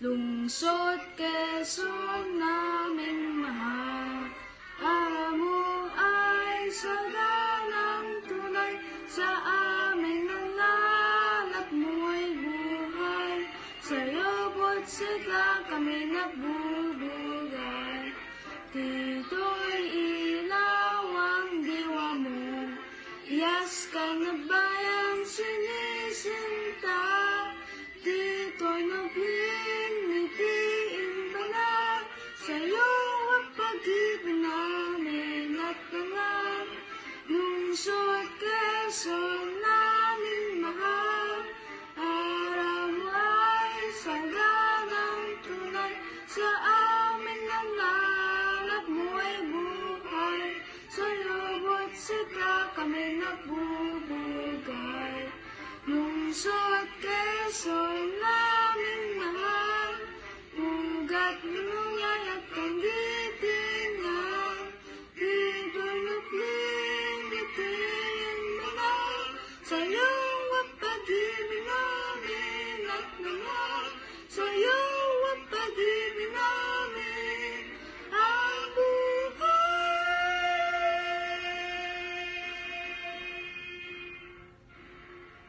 Lungsod Quezon naming mahal, araw mo ay saganang tunay, sa aming nanlalap mo'y buhay, sa'yo po't sigla kami nagbubugay. Dito'y ilaw ang diwa mo, iyas ka na bayang sinisinta. Dito'y naglilitiin ba na sa'yo ang pag-ibig namin at pangarap. Lungsod Quezon naming mahal, araw mo ay saganang tunay, sa amin nanlalap mo'y buhay, sa'yo po't sigla kami nagbubugay. Lungsod Quezon na